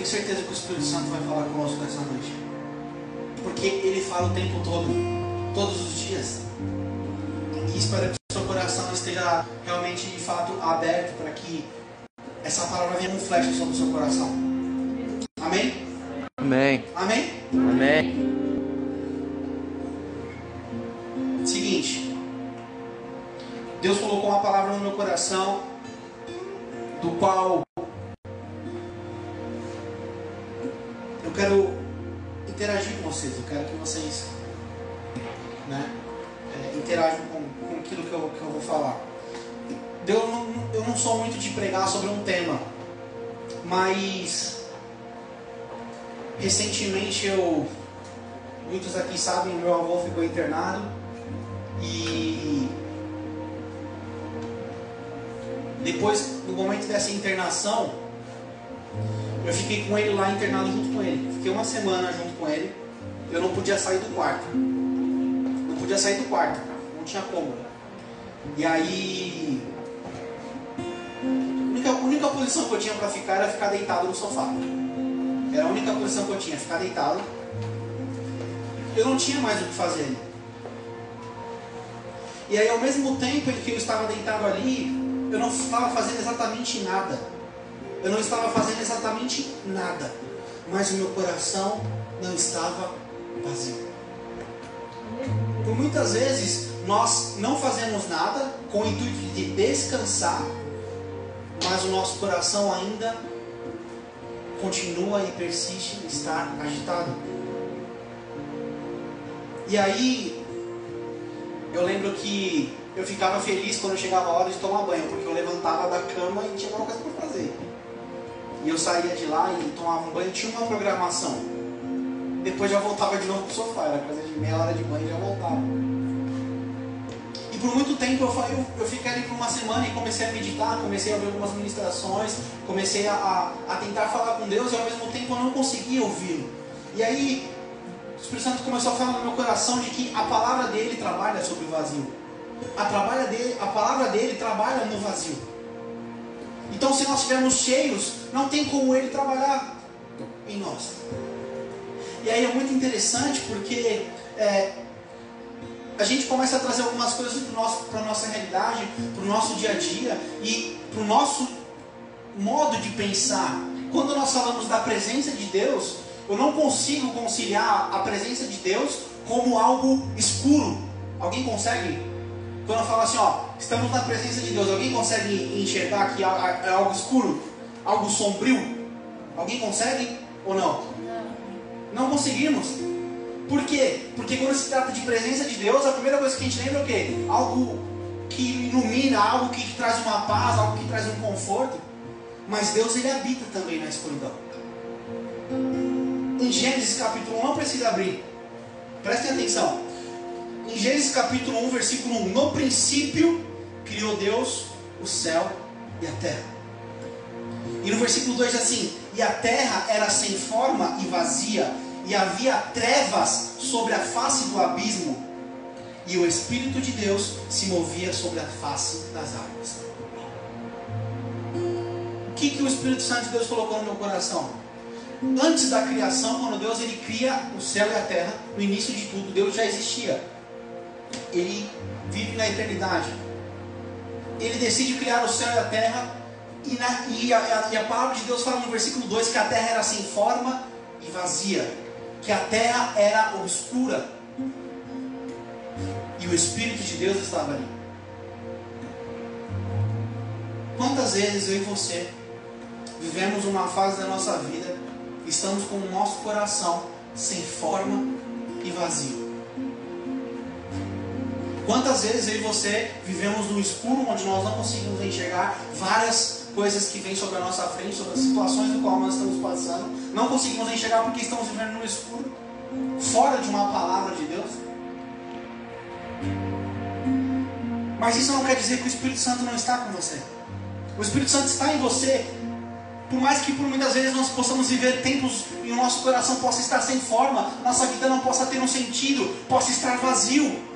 tenho certeza que o Espírito Santo vai falar conosco nessa noite. Porque Ele fala o tempo todo, todos os dias. E espero que o seu coração esteja realmente, de fato, aberto para que essa palavra venha um flash sobre o seu coração. Amém? Amém. Amém? Amém. Seguinte, Deus colocou uma palavra no meu coração, do qual eu quero interagir com vocês. Eu quero que vocês, interajam com aquilo que eu vou falar. Eu não sou muito de pregar sobre um tema, mas recentemente muitos aqui sabem, meu avô ficou internado e depois do momento dessa internação eu fiquei com ele lá internado junto com ele. Fiquei uma semana junto com ele. Eu não podia sair do quarto. Não tinha como. E aí a única posição que eu tinha para ficar era ficar deitado no sofá. Era a única posição que eu tinha, ficar deitado. Eu não tinha mais o que fazer. E aí, ao mesmo tempo em que eu estava deitado ali, eu não estava fazendo exatamente nada. Mas o meu coração não estava vazio. Por muitas vezes, nós não fazemos nada com o intuito de descansar, mas o nosso coração ainda continua e persiste em estar agitado. E aí, eu lembro que eu ficava feliz quando chegava a hora de tomar banho, porque eu levantava da cama e tinha alguma coisa para fazer. E eu saía de lá e tomava um banho, tinha uma programação. Depois já voltava de novo pro sofá, era coisa de meia hora de banho e já voltava. E por muito tempo eu fiquei ali por uma semana e comecei a meditar, comecei a ouvir algumas ministrações, comecei a tentar falar com Deus e ao mesmo tempo eu não conseguia ouvi-lo. E aí o Espírito Santo começou a falar no meu coração de que a palavra dele trabalha sobre o vazio. A palavra dele trabalha no vazio. Então, se nós estivermos cheios, não tem como ele trabalhar em nós. E aí é muito interessante porque a gente começa a trazer algumas coisas para a nossa realidade, para o nosso dia a dia e para o nosso modo de pensar. Quando nós falamos da presença de Deus, eu não consigo conciliar a presença de Deus como algo escuro. Alguém consegue? Quando eu falo assim, estamos na presença de Deus, alguém consegue enxergar que é algo escuro? Algo sombrio? Alguém consegue ou não? Não conseguimos. Por quê? Porque quando se trata de presença de Deus, a primeira coisa que a gente lembra é o quê? Algo que ilumina, algo que traz uma paz, algo que traz um conforto. Mas Deus, Ele habita também na escuridão. Em Gênesis capítulo 1, não precisa abrir. Prestem atenção. Em Gênesis capítulo 1, versículo 1. No princípio, criou Deus o céu e a terra. E no versículo 2 diz assim: e a terra era sem forma e vazia, e havia trevas sobre a face do abismo, e o Espírito de Deus se movia sobre a face das águas. O que o Espírito Santo de Deus colocou no meu coração? Antes da criação, quando Deus ele cria o céu e a terra, no início de tudo, Deus já existia. Ele vive na eternidade. Ele decide criar o céu e a terra, e a palavra de Deus fala no versículo 2 que a terra era sem forma e vazia, que a terra era obscura, e o Espírito de Deus estava ali. Quantas vezes eu e você vivemos uma fase da nossa vida, estamos com o nosso coração sem forma e vazio? Quantas vezes eu e você vivemos no escuro, onde nós não conseguimos enxergar várias coisas que vêm sobre a nossa frente, sobre as situações no qual nós estamos passando, não conseguimos enxergar porque estamos vivendo no escuro, fora de uma palavra de Deus? Mas isso não quer dizer que o Espírito Santo não está com você. O Espírito Santo está em você. Por mais que por muitas vezes nós possamos viver tempos e o nosso coração possa estar sem forma, nossa vida não possa ter um sentido, possa estar vazio,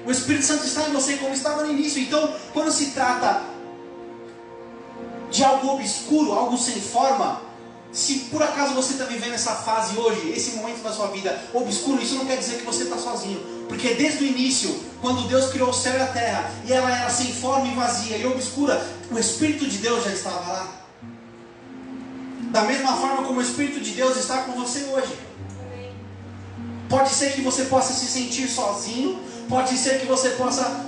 o Espírito Santo está em você como estava no início. Então, quando se trata de algo obscuro, algo sem forma, Se por acaso você está vivendo essa fase hoje, esse momento da sua vida obscuro, isso não quer dizer que você está sozinho. Porque desde o início, quando Deus criou o céu e a terra, e ela era sem forma e vazia e obscura, o Espírito de Deus já estava lá. Da mesma forma como o Espírito de Deus está com você hoje. Pode ser que você possa se sentir sozinho, pode ser que você possa...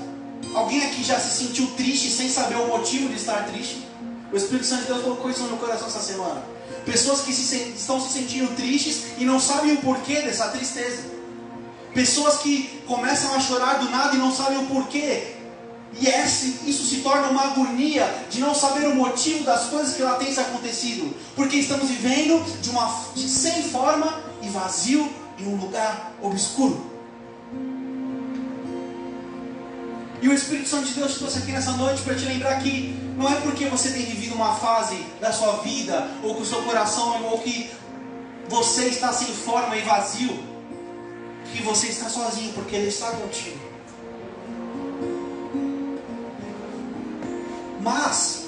Alguém aqui já se sentiu triste sem saber o motivo de estar triste? O Espírito Santo de Deus colocou isso no meu coração essa semana. Pessoas que estão se sentindo tristes e não sabem o porquê dessa tristeza. Pessoas que começam a chorar do nada e não sabem o porquê. E isso se torna uma agonia de não saber o motivo das coisas que lá tem acontecido. Porque estamos vivendo sem forma e vazio em um lugar obscuro. E o Espírito Santo de Deus te trouxe aqui nessa noite para te lembrar que não é porque você tem vivido uma fase da sua vida, ou que o seu coração, ou que você está sem forma e vazio, que você está sozinho, porque Ele está contigo. Mas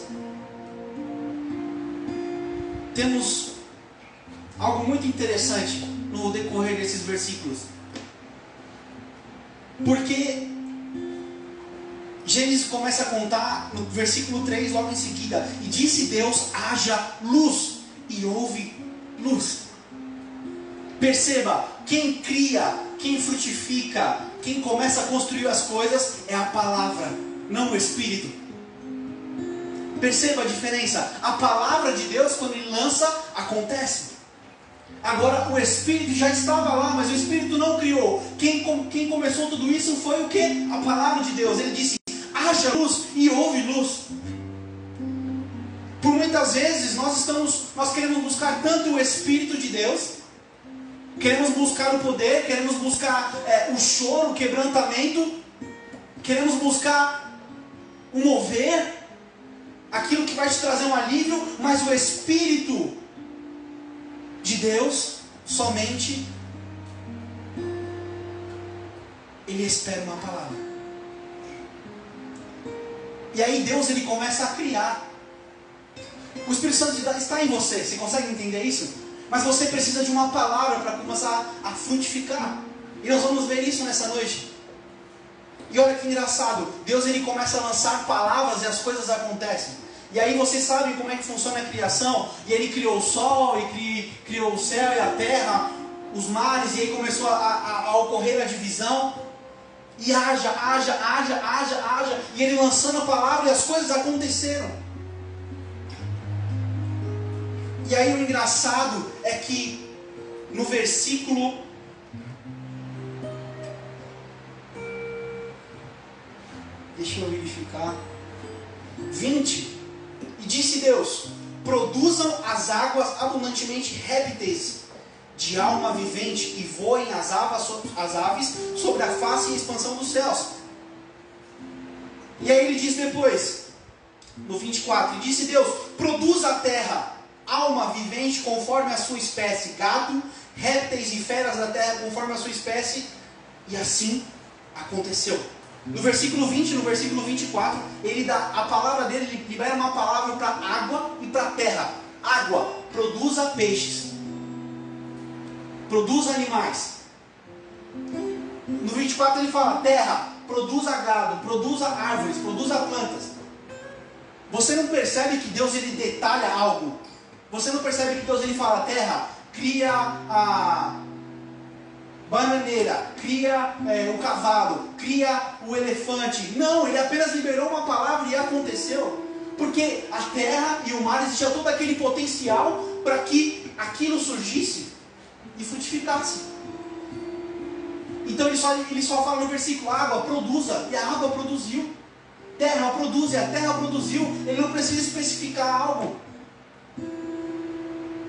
temos algo muito interessante no decorrer desses versículos. Porque Gênesis começa a contar no versículo 3 logo em seguida. E disse Deus, haja luz. E houve luz. Perceba, quem cria, quem frutifica, quem começa a construir as coisas é a palavra, não o Espírito. Perceba a diferença. A palavra de Deus, quando Ele lança, acontece. Agora o Espírito já estava lá, mas o Espírito não criou. Quem começou tudo isso foi o quê? A palavra de Deus. Ele disse, haja luz, e houve luz. Por muitas vezes nós queremos buscar tanto o Espírito de Deus, queremos buscar o poder, queremos buscar o choro, o quebrantamento, queremos buscar o mover, aquilo que vai te trazer um alívio, mas o Espírito de Deus somente Ele espera uma palavra. E aí Deus ele começa a criar. O Espírito Santo está em você. Você consegue entender isso? Mas você precisa de uma palavra para começar a frutificar. E nós vamos ver isso nessa noite. E olha que engraçado. Deus ele começa a lançar palavras e as coisas acontecem. E aí vocês sabem como é que funciona a criação. E Ele criou o sol, e criou o céu e a terra, os mares. E aí começou a ocorrer a divisão. E haja. E Ele lançando a palavra e as coisas aconteceram. E aí o engraçado é que no versículo 20. E disse Deus, produzam as águas abundantemente répteis de alma vivente e voem as aves sobre a face e expansão dos céus. E aí ele diz depois, no 24, e disse Deus, produza a terra alma vivente conforme a sua espécie, gado, répteis e feras da terra conforme a sua espécie, e assim aconteceu. No versículo 20, no versículo 24, ele dá a palavra dele, ele libera uma palavra para água e para terra. Água, produza peixes, produza animais. No 24 ele fala, terra, produza gado, produza árvores, produza plantas. Você não percebe que Deus ele detalha algo? Você não percebe que Deus ele fala, terra, cria a bananeira, cria o cavalo, cria o elefante. Não, ele apenas liberou uma palavra e aconteceu. Porque a terra e o mar existia todo aquele potencial para que aquilo surgisse e frutificasse. Então ele só fala no versículo, água produza, e a água produziu. Terra produz, e a terra produziu. Ele não precisa especificar algo.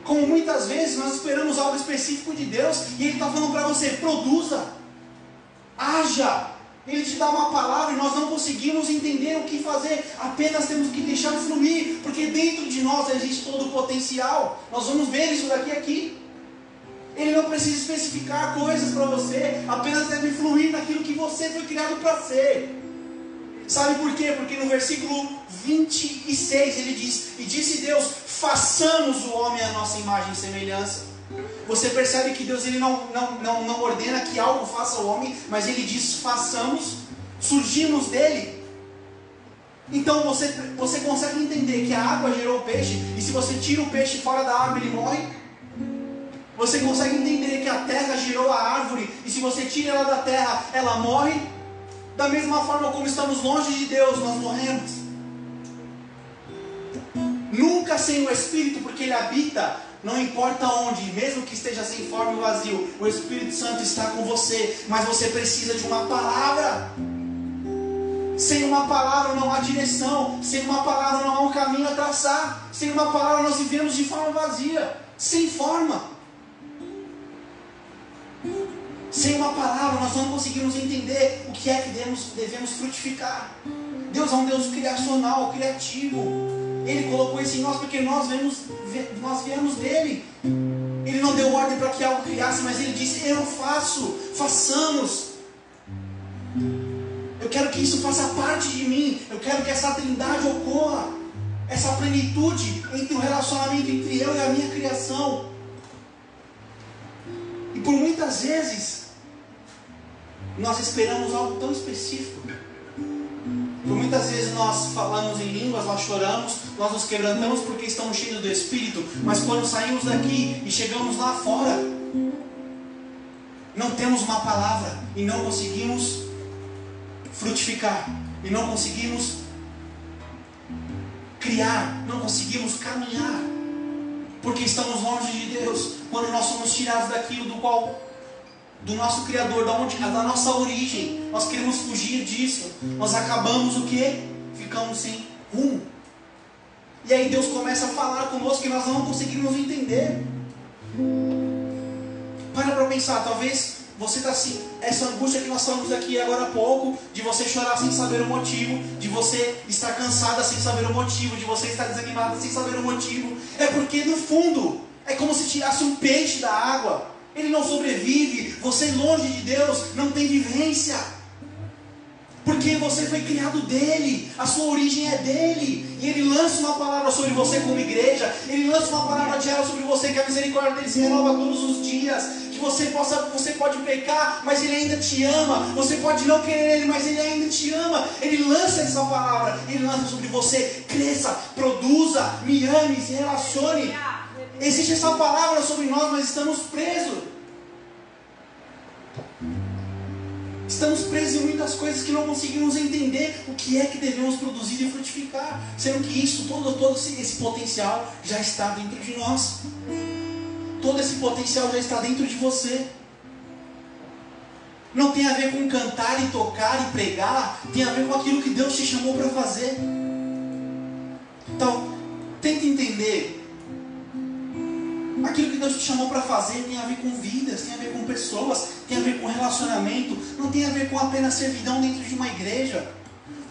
Como muitas vezes nós esperamos algo específico de Deus, e Ele está falando para você, produza, haja. Ele te dá uma palavra e nós não conseguimos entender o que fazer, apenas temos que deixar fluir, porque dentro de nós existe todo o potencial. Nós vamos ver isso aqui. Ele não precisa especificar coisas para você, apenas deve fluir naquilo que você foi criado para ser. Sabe por quê? Porque no versículo 26 ele diz: e disse Deus, façamos o homem à nossa imagem e semelhança. Você percebe que Deus ele não ordena que algo faça o homem, mas ele diz façamos, surgimos dele. Então você consegue entender que a água gerou o peixe, e se você tira o peixe fora da água ele morre. Você consegue entender que a terra gerou a árvore, e se você tira ela da terra ela morre. Da mesma forma como estamos longe de Deus, nós morremos. Nunca sem o Espírito, porque Ele habita, não importa onde, mesmo que esteja sem forma e vazio, o Espírito Santo está com você, mas você precisa de uma palavra. Sem uma palavra não há direção, sem uma palavra não há um caminho a traçar, sem uma palavra nós vivemos de forma vazia, sem forma. Sem uma palavra nós não conseguimos entender o que é que devemos frutificar. Deus é um Deus criacional, criativo. Ele colocou isso em nós porque nós viemos dele. Ele não deu ordem para que algo criasse, mas ele disse: eu faço, façamos. Eu quero que isso faça parte de mim. Eu quero que essa trindade ocorra, essa plenitude entre o relacionamento entre eu e a minha criação. E por muitas vezes nós esperamos algo tão específico. Por muitas vezes nós falamos em línguas, nós choramos, nós nos quebrantamos porque estamos cheios do Espírito, mas quando saímos daqui e chegamos lá fora, não temos uma palavra e não conseguimos frutificar, e não conseguimos criar, não conseguimos caminhar, porque estamos longe de Deus. Quando nós somos tirados daquilo do nosso Criador, da nossa origem, nós queremos fugir disso, nós acabamos o quê? Ficamos sem rumo. E aí Deus começa a falar conosco que nós não conseguimos entender. Para pensar, talvez você está assim, essa angústia que nós falamos aqui agora há pouco, de você chorar sem saber o motivo, de você estar cansada sem saber o motivo, de você estar desanimada sem saber o motivo, é porque no fundo é como se tirasse um peixe da água. Ele não sobrevive. Você longe de Deus não tem vivência, porque você foi criado dele, a sua origem é dele. E ele lança uma palavra sobre você como igreja, ele lança uma palavra diária sobre você, que a misericórdia dele se renova todos os dias, que você pode pecar, mas ele ainda te ama. Você pode não querer ele, mas ele ainda te ama. Ele lança essa palavra, ele lança sobre você: cresça, produza, me ame, se relacione. Existe essa palavra sobre nós, mas estamos presos. Estamos presos em muitas coisas que não conseguimos entender o que é que devemos produzir e frutificar, sendo que isso, todo esse potencial já está dentro de nós. Todo esse potencial já está dentro de você. Não tem a ver com cantar e tocar e pregar, tem a ver com aquilo que Deus te chamou para fazer. Então, tenta entender. Aquilo que Deus te chamou para fazer tem a ver com vidas, tem a ver com pessoas, tem a ver com relacionamento, não tem a ver com apenas servidão dentro de uma igreja,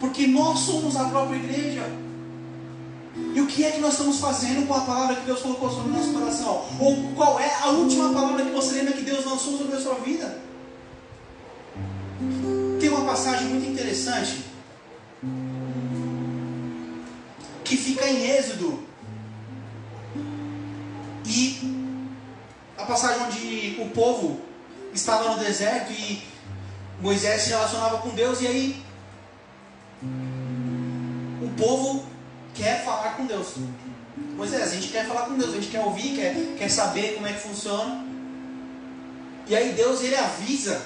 porque nós somos a própria igreja. E o que é que nós estamos fazendo com a palavra que Deus colocou sobre o nosso coração? Ou qual é a última palavra que você lembra que Deus lançou sobre a sua vida? Tem uma passagem muito interessante que fica em Êxodo. E a passagem onde o povo estava no deserto e Moisés se relacionava com Deus, e aí o povo quer falar com Deus. Moisés, a gente quer falar com Deus, a gente quer ouvir, quer saber como é que funciona. E aí Deus, ele avisa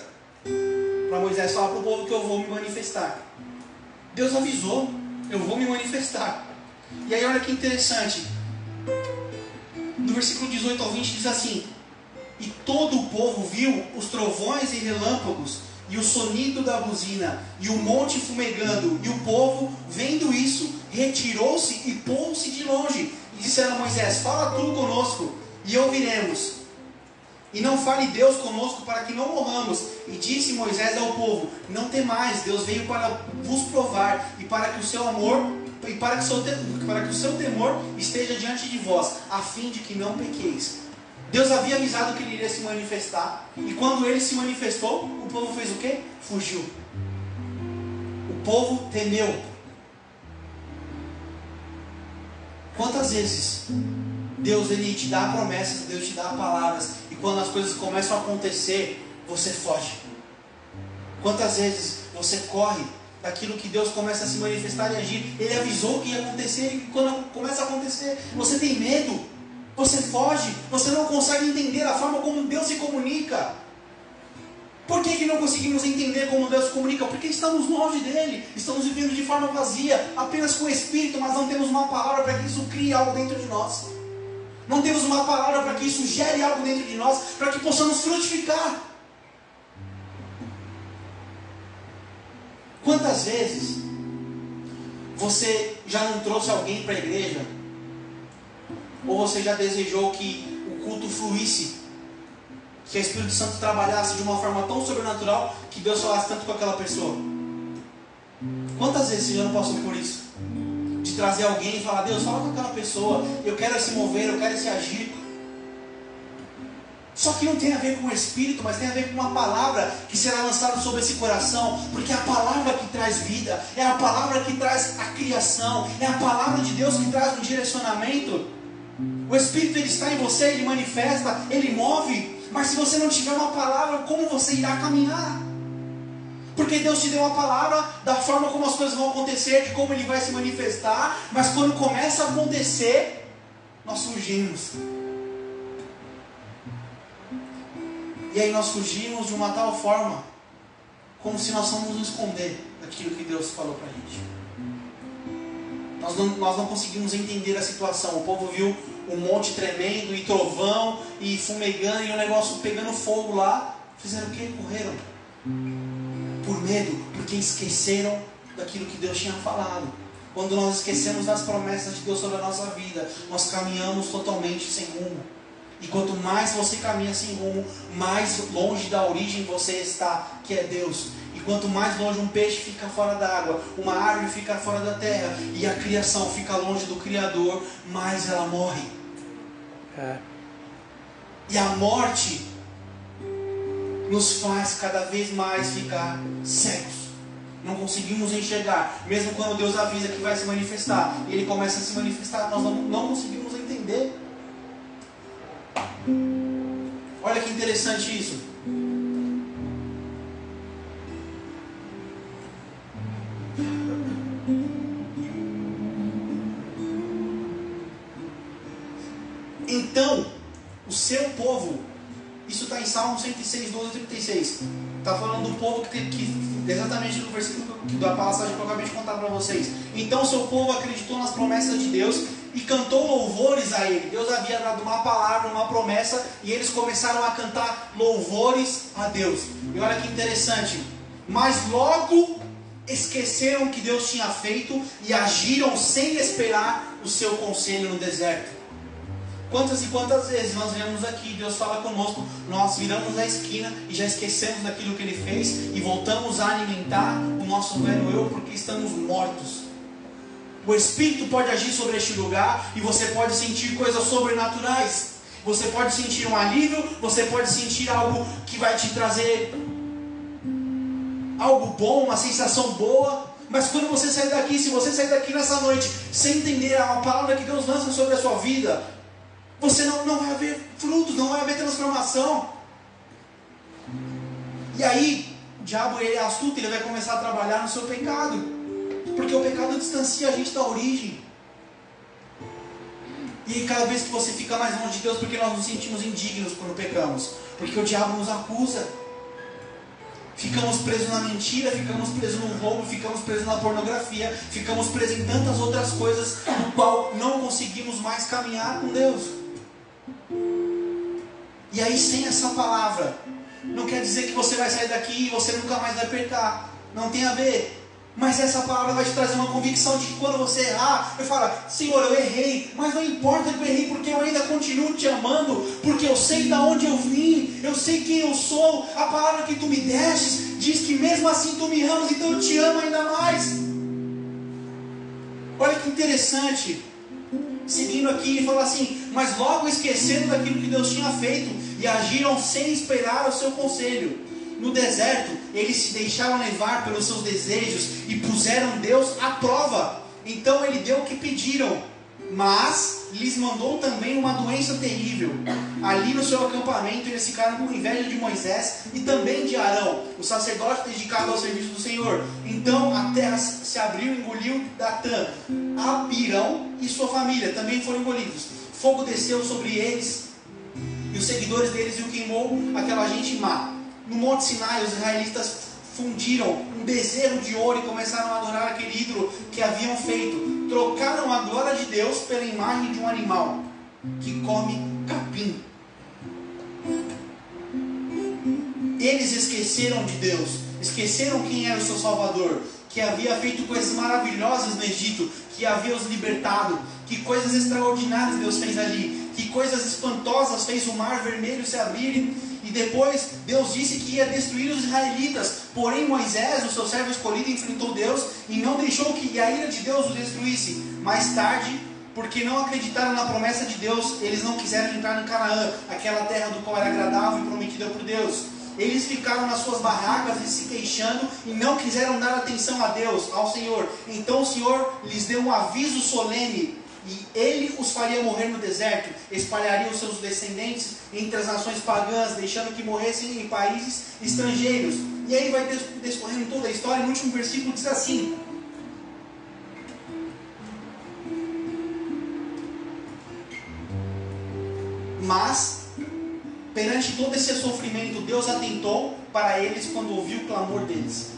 para Moisés falar para o povo que eu vou me manifestar. Deus avisou, eu vou me manifestar. E aí olha que interessante, no versículo 18 ao 20 diz assim: e todo o povo viu os trovões e relâmpagos, e o sonido da buzina, e o monte fumegando, e o povo, vendo isso, retirou-se e pôs-se de longe, e disseram a Moisés: fala tu conosco, e ouviremos, e não fale Deus conosco, para que não morramos. E disse Moisés ao povo: não temais, Deus veio para vos provar, e para que o seu amor, e para que o seu temor esteja diante de vós, a fim de que não pequeis. Deus havia avisado que ele iria se manifestar, e quando ele se manifestou, o povo fez o quê? Fugiu. O povo temeu. Quantas vezes Deus ele te dá promessas, Deus te dá palavras, e quando as coisas começam a acontecer, você foge? Quantas vezes você corre daquilo que Deus começa a se manifestar e agir? Ele avisou que ia acontecer, e quando começa a acontecer, você tem medo, você foge, você não consegue entender a forma como Deus se comunica. Por que não conseguimos entender como Deus se comunica? Porque estamos longe dele, estamos vivendo de forma vazia, apenas com o Espírito, mas não temos uma palavra para que isso crie algo dentro de nós. Não temos uma palavra para que isso gere algo dentro de nós, para que possamos frutificar. Quantas vezes você já não trouxe alguém para a igreja? Ou você já desejou que o culto fluísse, que o Espírito Santo trabalhasse de uma forma tão sobrenatural que Deus falasse tanto com aquela pessoa? Quantas vezes você já não passou por isso? De trazer alguém e falar: Deus, fala com aquela pessoa, eu quero se mover, eu quero se agir. Só que não tem a ver com o Espírito, mas tem a ver com uma palavra que será lançada sobre esse coração, porque é a palavra que traz vida, é a palavra que traz a criação, é a palavra de Deus que traz um direcionamento. O Espírito ele está em você, ele manifesta, ele move, mas se você não tiver uma palavra, como você irá caminhar? Porque Deus te deu uma palavra da forma como as coisas vão acontecer, de como ele vai se manifestar, mas quando começa a acontecer, nós fugimos. E aí nós fugimos de uma tal forma, como se nós fôssemos nos esconder daquilo que Deus falou para a gente. Nós não conseguimos entender a situação. O povo viu um monte tremendo, e trovão, e fumegando, e o negócio pegando fogo lá. Fizeram o quê? Correram. Por medo, porque esqueceram daquilo que Deus tinha falado. Quando nós esquecemos das promessas de Deus sobre a nossa vida, nós caminhamos totalmente sem rumo. E quanto mais você caminha sem rumo, mais longe da origem você está, que é Deus. E quanto mais longe um peixe fica fora da água, uma árvore fica fora da terra, e a criação fica longe do Criador, mais ela morre. E a morte nos faz cada vez mais ficar cegos. Não conseguimos enxergar, mesmo quando Deus avisa que vai se manifestar, e Ele começa a se manifestar, nós não conseguimos entender. Olha que interessante isso. Então, o seu povo, isso está em Salmo 106, 12 e 36. Está falando do povo que exatamente no versículo da passagem que eu acabei de contar para vocês. Então, o seu povo acreditou nas promessas de Deus e cantou louvores a Ele. Deus havia dado uma palavra, uma promessa, e eles começaram a cantar louvores a Deus. E olha que interessante. Mas logo esqueceram o que Deus tinha feito e agiram sem esperar o seu conselho no deserto. Quantas e quantas vezes nós viemos aqui, Deus fala conosco, nós viramos a esquina e já esquecemos daquilo que Ele fez e voltamos a alimentar o nosso velho eu porque estamos mortos. O Espírito pode agir sobre este lugar e você pode sentir coisas sobrenaturais. Você pode sentir um alívio, você pode sentir algo que vai te trazer algo bom, uma sensação boa. Mas quando você sair daqui, se você sair daqui nessa noite sem entender a palavra que Deus lança sobre a sua vida, você não vai haver frutos, não vai haver transformação. E aí, o diabo ele é astuto, ele vai começar a trabalhar no seu pecado. Porque o pecado distancia a gente da origem. E cada vez que você fica mais longe de Deus, porque nós nos sentimos indignos quando pecamos. Porque o diabo nos acusa. Ficamos presos na mentira, ficamos presos no roubo, ficamos presos na pornografia, ficamos presos em tantas outras coisas, no qual não conseguimos mais caminhar com Deus. E aí, sem essa palavra, não quer dizer que você vai sair daqui e você nunca mais vai pecar. Não tem a ver. Mas essa palavra vai te trazer uma convicção de que quando você errar, eu falo: Senhor, eu errei, mas não importa que eu errei, porque eu ainda continuo te amando, porque eu sei de onde eu vim, eu sei quem eu sou. A palavra que tu me destes diz que mesmo assim tu me amas, então eu te amo ainda mais. Olha que interessante. Seguindo aqui, ele fala assim: mas logo esqueceram daquilo que Deus tinha feito e agiram sem esperar o seu conselho. No deserto, eles se deixaram levar pelos seus desejos e puseram Deus à prova. Então ele deu o que pediram, mas lhes mandou também uma doença terrível. Ali no seu acampamento eles ficaram com inveja de Moisés e também de Arão, o sacerdote dedicado ao serviço do Senhor. Então a terra se abriu e engoliu Datã, Abirão e sua família também foram engolidos. Fogo desceu sobre eles e os seguidores deles e o queimou aquela gente má. No Monte Sinai os israelitas fundiram um bezerro de ouro e começaram a adorar aquele ídolo que haviam feito. Trocaram a glória de Deus pela imagem de um animal que come capim. Eles esqueceram de Deus, esqueceram quem era o seu Salvador, que havia feito coisas maravilhosas no Egito, que havia os libertado, que coisas extraordinárias Deus fez ali, que coisas espantosas fez o mar vermelho se abrir. E depois Deus disse que ia destruir os israelitas. Porém Moisés, o seu servo escolhido, enfrentou Deus e não deixou que a ira de Deus o destruísse. Mais tarde, porque não acreditaram na promessa de Deus, eles não quiseram entrar em Canaã, aquela terra do qual era agradável e prometida por Deus. Eles ficaram nas suas barracas e se queixando e não quiseram dar atenção a Deus, ao Senhor. Então o Senhor lhes deu um aviso solene, e ele os faria morrer no deserto, espalharia os seus descendentes entre as nações pagãs, deixando que morressem em países estrangeiros. E aí vai descorrendo toda a história. No último versículo diz assim: mas perante todo esse sofrimento, Deus atentou para eles quando ouviu o clamor deles.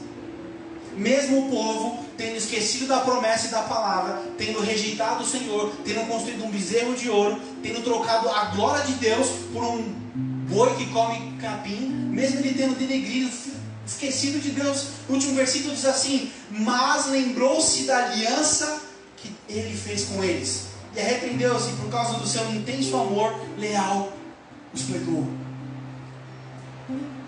Mesmo o povo tendo esquecido da promessa e da palavra, tendo rejeitado o Senhor, tendo construído um bezerro de ouro, tendo trocado a glória de Deus por um boi que come capim, mesmo ele tendo denegrido, esquecido de Deus, o último versículo diz assim: mas lembrou-se da aliança que ele fez com eles, e arrependeu-se por causa do seu intenso amor leal, os perdoou.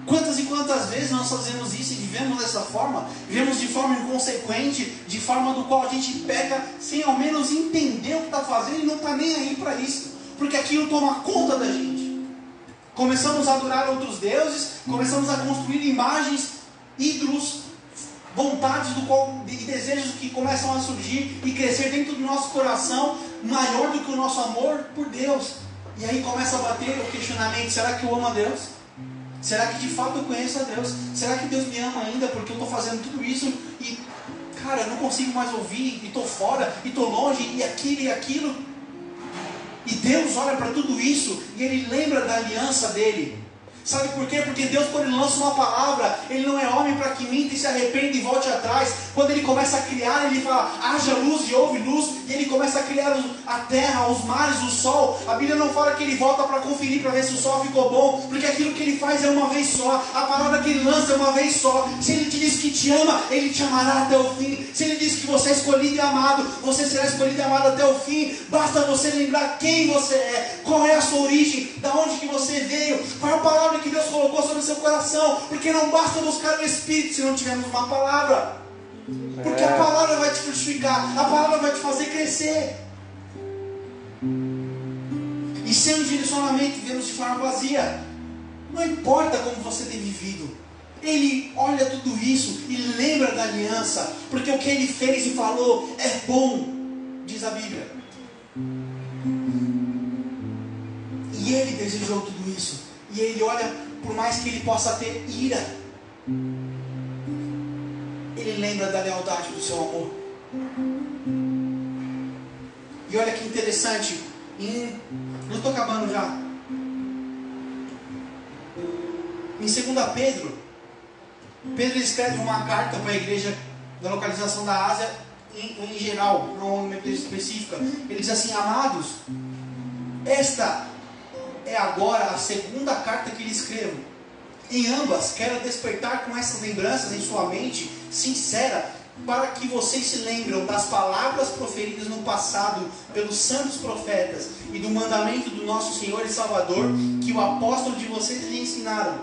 Quantas e quantas vezes nós fazemos isso e vivemos dessa forma? Vivemos de forma inconsequente, de forma do qual a gente peca sem ao menos entender o que está fazendo e não está nem aí para isso, porque aquilo toma conta da gente. Começamos a adorar outros deuses, começamos a construir imagens, ídolos, vontades e desejos que começam a surgir e crescer dentro do nosso coração, maior do que o nosso amor por Deus. E aí começa a bater o questionamento: será que eu amo a Deus? Será que de fato eu conheço a Deus? Será que Deus me ama ainda porque eu estou fazendo tudo isso e, cara, eu não consigo mais ouvir, e estou fora, e estou longe, e aquilo e aquilo? E Deus olha para tudo isso e Ele lembra da aliança dele. Sabe por quê? Porque Deus, quando Ele lança uma palavra, Ele não é homem para que minta e se arrependa e volte atrás. Quando Ele começa a criar, Ele fala: haja luz e houve luz. E Ele começa a criar a terra, os mares, o sol. A Bíblia não fala que Ele volta para conferir, para ver se o sol ficou bom, porque aquilo que Ele faz é uma vez só. A palavra que Ele lança é uma vez só. Se Ele te diz que te ama, Ele te amará até o fim. Se Ele diz que você é escolhido e amado, você será escolhido e amado até o fim. Basta você lembrar quem você é, qual é a sua origem, da onde que você veio, qual é a palavra que Deus colocou sobre o seu coração. Porque não basta buscar o Espírito se não tivermos uma palavra. Porque a palavra vai te frutificar, a palavra vai te fazer crescer. E sem um direcionamento vivemos de forma vazia. Não importa como você tem vivido, Ele olha tudo isso e lembra da aliança, porque o que Ele fez e falou é bom, diz a Bíblia. E Ele desejou tudo isso. E Ele olha, por mais que Ele possa ter ira, Ele lembra da lealdade do seu amor. E olha que interessante, não estou acabando já. Em 2 Pedro escreve uma carta para a igreja da localização da Ásia em geral, não uma igreja específica. Ele diz assim: amados, esta é agora a segunda carta que lhe escrevo. Em ambas quero despertar com essas lembranças em sua mente sincera, para que vocês se lembram das palavras proferidas no passado pelos santos profetas e do mandamento do nosso Senhor e Salvador, que o apóstolo de vocês lhe ensinaram.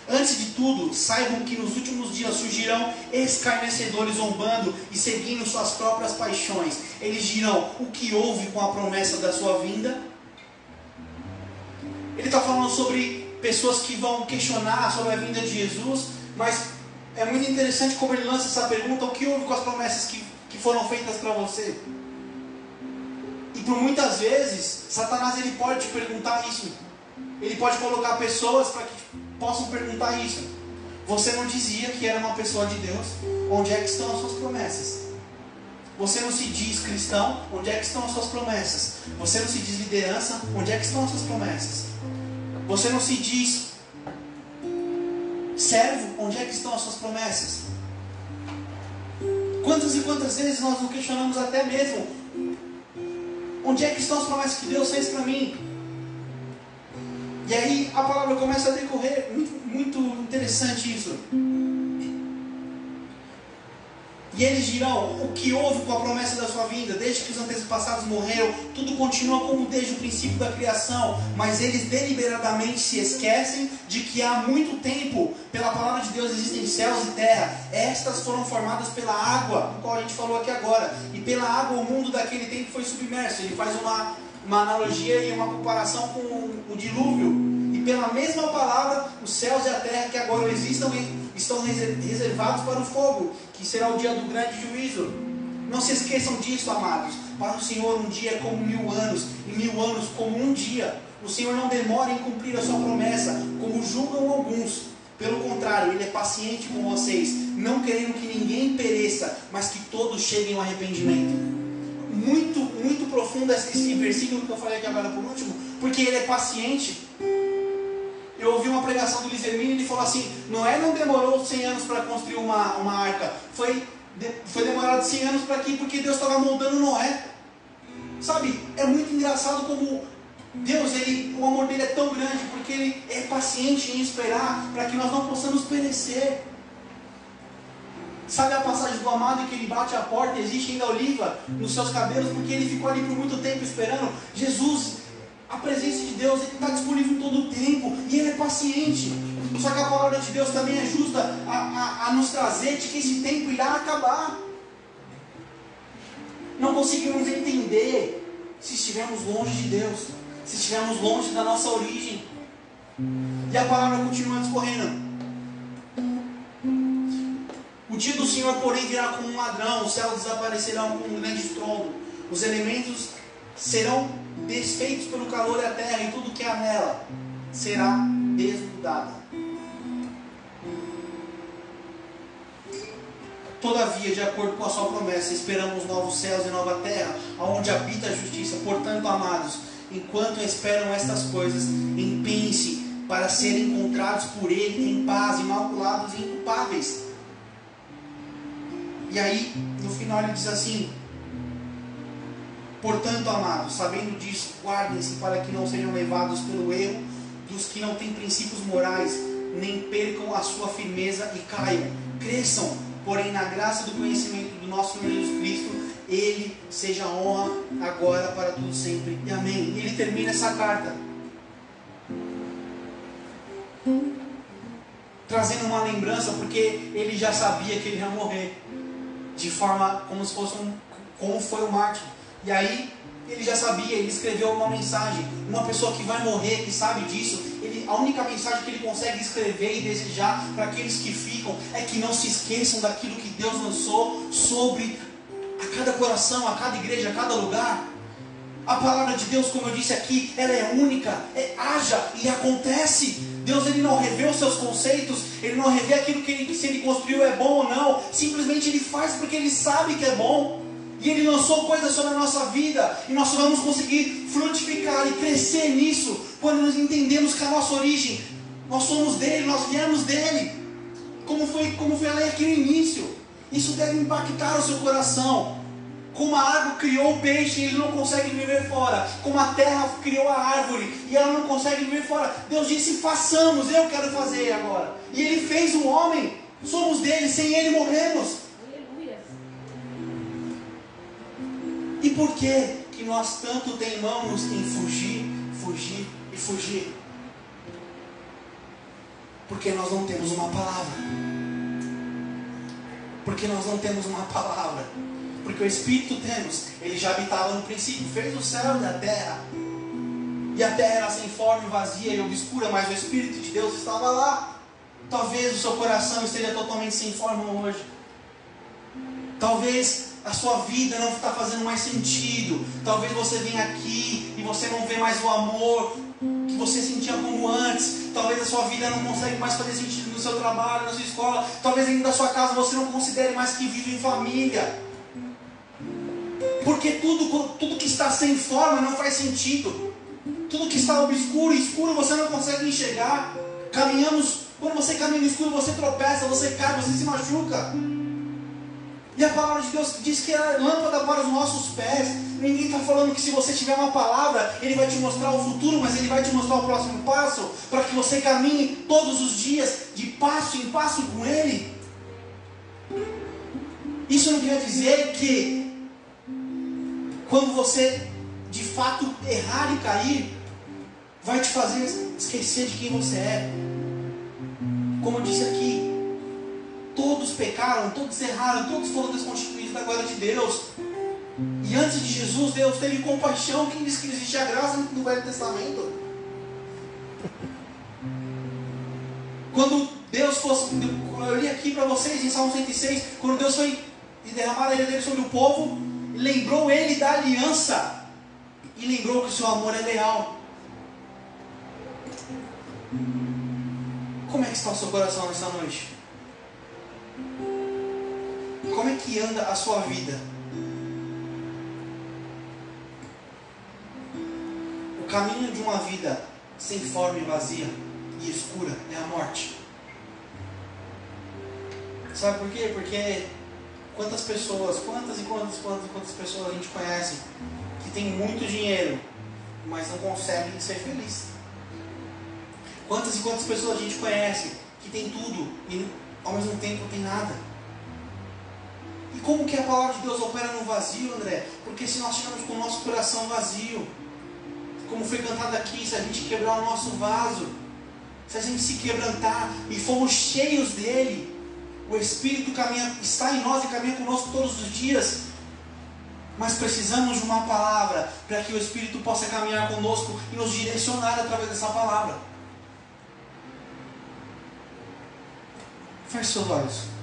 Antes de tudo, saibam que nos últimos dias surgirão escarnecedores zombando e seguindo suas próprias paixões. Eles dirão: o que houve com a promessa da sua vinda? Ele está falando sobre pessoas que vão questionar sobre a vinda de Jesus, mas é muito interessante como ele lança essa pergunta: o que houve com as promessas que foram feitas para você? E por muitas vezes, Satanás ele pode te perguntar isso. Ele pode colocar pessoas para que possam perguntar isso. Você não dizia que era uma pessoa de Deus? Onde é que estão as suas promessas? Você não se diz cristão? Onde é que estão as suas promessas? Você não se diz liderança? Onde é que estão as suas promessas? Você não se diz servo? Onde é que estão as suas promessas? Quantas e quantas vezes nós nos questionamos até mesmo: onde é que estão as promessas que Deus fez para mim? E aí a palavra começa a decorrer. Muito interessante isso. E eles dirão: o que houve com a promessa da sua vinda? Desde que os antepassados morreram, tudo continua como desde o princípio da criação. Mas eles deliberadamente se esquecem de que há muito tempo, pela palavra de Deus, existem céus e terra. Estas foram formadas pela água, do qual a gente falou aqui agora. E pela água o mundo daquele tempo foi submerso. Ele faz uma analogia e uma comparação com o dilúvio. E pela mesma palavra, os céus e a terra que agora existam estão reservados para o fogo, que será o dia do grande juízo. Não se esqueçam disso, amados. Para o Senhor um dia é como 1000 anos, e 1000 anos como um dia. O Senhor não demora em cumprir a sua promessa, como julgam alguns. Pelo contrário, Ele é paciente com vocês, não querendo que ninguém pereça, mas que todos cheguem ao arrependimento. Muito, muito profundo esse versículo que eu falei aqui agora por último, porque Ele é paciente. Eu ouvi uma pregação do Luiz Hermínio e ele falou assim: Noé não demorou 100 anos para construir uma arca, foi demorado 100 anos para quê? Porque Deus estava moldando Noé. Sabe, é muito engraçado como Deus, o amor dele é tão grande, porque Ele é paciente em esperar para que nós não possamos perecer. Sabe a passagem do amado em que ele bate a porta e existe ainda oliva nos seus cabelos, porque ele ficou ali por muito tempo esperando? Jesus, a presença de Deus, Ele está disponível em todo o tempo, e Ele é paciente. Só que a palavra de Deus também é justa a nos trazer de que esse tempo irá acabar. Não conseguimos entender se estivermos longe de Deus, se estivermos longe da nossa origem. E a palavra continua discorrendo. O dia do Senhor, porém, virá como um ladrão, os céus desaparecerão com um grande estrondo, os elementos serão desfeitos pelo calor e a terra, e tudo que há nela será desnudado. Todavia, de acordo com a sua promessa, esperamos novos céus e nova terra, onde habita a justiça. Portanto, amados, enquanto esperam estas coisas, empenhem-se para serem encontrados por Ele em paz, imaculados e inculpáveis. E aí, no final ele diz assim: portanto, amados, sabendo disso, guardem-se para que não sejam levados pelo erro dos que não têm princípios morais, nem percam a sua firmeza e caiam. Cresçam, porém, na graça do conhecimento do nosso Senhor Jesus Cristo. Ele seja a honra agora para tudo sempre. E amém. E ele termina essa carta trazendo uma lembrança, porque ele já sabia que ele ia morrer de forma como se fosse como foi o mártir. E aí ele já sabia, ele escreveu uma mensagem. Uma pessoa que vai morrer, que sabe disso, a única mensagem que ele consegue escrever e desejar para aqueles que ficam é que não se esqueçam daquilo que Deus lançou sobre a cada coração, a cada igreja, a cada lugar. A palavra de Deus, como eu disse aqui, ela é única, haja e acontece. Deus, Ele não revê os seus conceitos, Ele não revê aquilo que se Ele construiu é bom ou não. Simplesmente Ele faz porque Ele sabe que é bom. E Ele lançou coisas sobre a nossa vida, e nós só vamos conseguir frutificar e crescer nisso quando nós entendemos que a nossa origem, nós somos dEle, nós viemos dEle. Como foi a lei aqui no início. Isso deve impactar o seu coração. Como a água criou o peixe e ele não consegue viver fora. Como a terra criou a árvore e ela não consegue viver fora. Deus disse: façamos, eu quero fazer agora. E Ele fez o homem. Somos dele, sem Ele morremos. Aleluia. E por que nós tanto teimamos em fugir, fugir e fugir? Porque nós não temos uma palavra. Porque nós não temos uma palavra. Porque o Espírito temos, Ele já habitava no princípio, fez o céu e a terra. e a terra era sem forma, vazia e obscura, mas o Espírito de Deus estava lá. Talvez o seu coração esteja totalmente sem forma hoje. Talvez a sua vida não está fazendo mais sentido. Talvez você venha aqui e você não vê mais o amor que você sentia como antes. Talvez a sua vida não consegue mais fazer sentido no seu trabalho, na sua escola. Talvez dentro da sua casa você não considere mais que vive em família. Porque tudo que está sem forma não faz sentido. Tudo que está obscuro e escuro você não consegue enxergar. Quando você caminha no escuro você tropeça, você cai, você se machuca. E a palavra de Deus diz que é lâmpada para os nossos pés. Ninguém está falando que se você tiver uma palavra, Ele vai te mostrar o futuro, mas Ele vai te mostrar o próximo passo, para que você caminhe todos os dias, de passo em passo com Ele. Isso não quer dizer que, quando você de fato errar e cair, vai te fazer esquecer de quem você é. Como eu disse aqui, todos pecaram, todos erraram, todos foram desconstituídos da glória de Deus. E antes de Jesus, Deus teve compaixão. Quem disse que existe a graça no Velho Testamento? Quando Deus fosse, eu li aqui para vocês em Salmo 106, quando Deus foi derramar a ira dele sobre o povo, lembrou ele da aliança e lembrou que o seu amor é leal. Como é que está o seu coração nessa noite? Como é que anda a sua vida? O caminho de uma vida sem forma e vazia e escura é a morte. Sabe por quê? Porque quantas pessoas a gente conhece que tem muito dinheiro, mas não conseguem ser felizes? Quantas pessoas a gente conhece que tem tudo e ao mesmo tempo não tem nada? E como que a palavra de Deus opera no vazio, André? Porque se nós estivermos com o nosso coração vazio, como foi cantado aqui, se a gente quebrar o nosso vaso, se a gente se quebrantar e formos cheios dele, o Espírito está em nós e caminha conosco todos os dias. Mas precisamos de uma palavra para que o Espírito possa caminhar conosco e nos direcionar através dessa palavra. Feche seus olhos.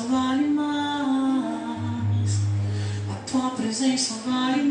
Vale mais, a tua presença vale